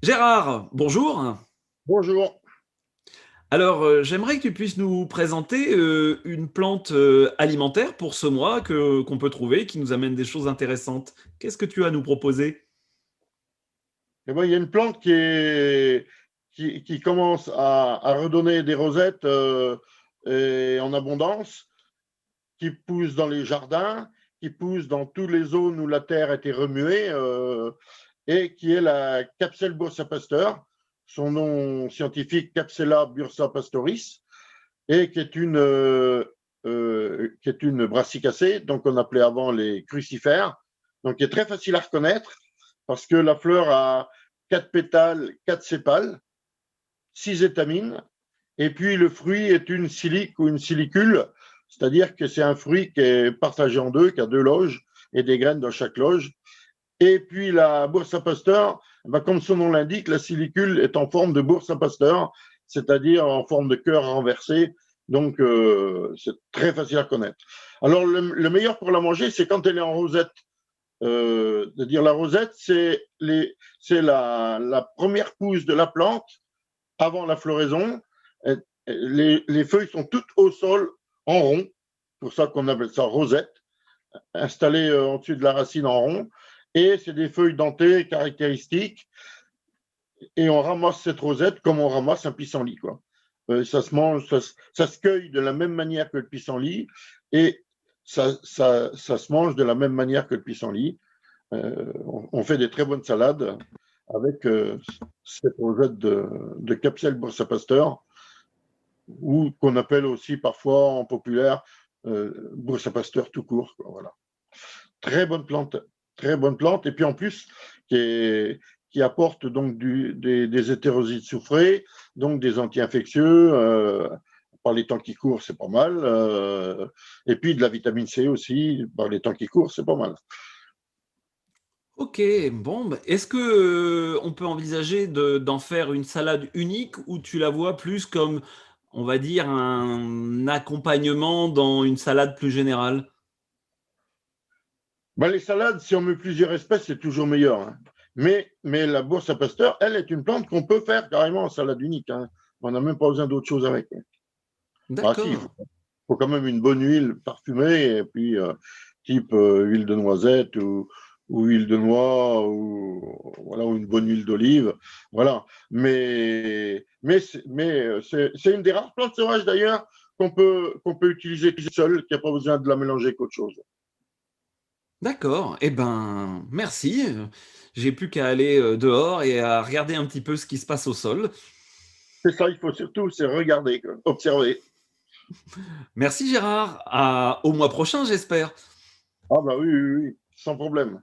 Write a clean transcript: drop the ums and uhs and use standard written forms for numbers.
Gérard, bonjour. Bonjour. Alors, j'aimerais que tu puisses nous présenter une plante alimentaire pour ce mois qu'on peut trouver, qui nous amène des choses intéressantes. Qu'est-ce que tu as à nous proposer? Eh ben, il y a une plante qui commence à redonner des rosettes et en abondance, qui pousse dans les jardins, qui pousse dans toutes les zones où la terre a été remuée, et qui est la Capsule bursa-pasteur, son nom scientifique Capsella bursa-pastoris, et qui est une brassicacée, donc on appelait avant les crucifères, donc qui est très facile à reconnaître parce que la fleur a 4 pétales, 4 sépales, 6 étamines, et puis le fruit est une silique ou une silicule, c'est-à-dire que c'est un fruit qui est partagé en deux, qui a 2 loges et des graines dans chaque loge. Et puis la bourse à pasteur, ben comme son nom l'indique, la silicule est en forme de bourse à pasteur, c'est-à-dire en forme de cœur renversé. Donc c'est très facile à connaître. Alors le meilleur pour la manger, c'est quand elle est en rosette. C'est-à-dire la rosette, c'est la première pousse de la plante avant la floraison. Les feuilles sont toutes au sol en rond, c'est pour ça qu'on appelle ça rosette, installées au-dessus de la racine en rond. Et c'est des feuilles dentées caractéristiques. Et on ramasse cette rosette comme on ramasse un pissenlit, quoi. Ça se mange, ça se cueille de la même manière que le pissenlit et ça se mange de la même manière que le pissenlit. On fait des très bonnes salades avec cette rosette de Capsule bursa pasteur, ou qu'on appelle aussi parfois en populaire bursa pasteur tout court, quoi, voilà. Très bonne plante, très bonne plante. Et puis en plus, qui apporte donc des hétérosides soufrés, donc des anti-infectieux. Par les temps qui courent, c'est pas mal. Et puis de la vitamine C aussi, par les temps qui courent, c'est pas mal. Ok, bon, est-ce que on peut envisager d'en faire une salade unique ou tu la vois plus comme, on va dire, un accompagnement dans une salade plus générale? Ben, les salades, si on met plusieurs espèces, c'est toujours meilleur, hein. Mais la bourse à pasteur, elle est une plante qu'on peut faire carrément en salade unique, hein. On n'a même pas besoin d'autre chose avec. Ah si, D'accord. faut quand même une bonne huile parfumée, et puis type huile de noisette ou huile de noix, voilà, ou une bonne huile d'olive. Voilà. C'est une des rares plantes sauvages d'ailleurs qu'on peut utiliser seule, qui n'a pas besoin de la mélanger avec autre chose. D'accord, eh ben, merci. J'ai plus qu'à aller dehors et à regarder un petit peu ce qui se passe au sol. C'est ça, il faut surtout, c'est regarder, quoi, observer. Merci Gérard, au mois prochain j'espère. Ah bah oui, oui, oui, sans problème.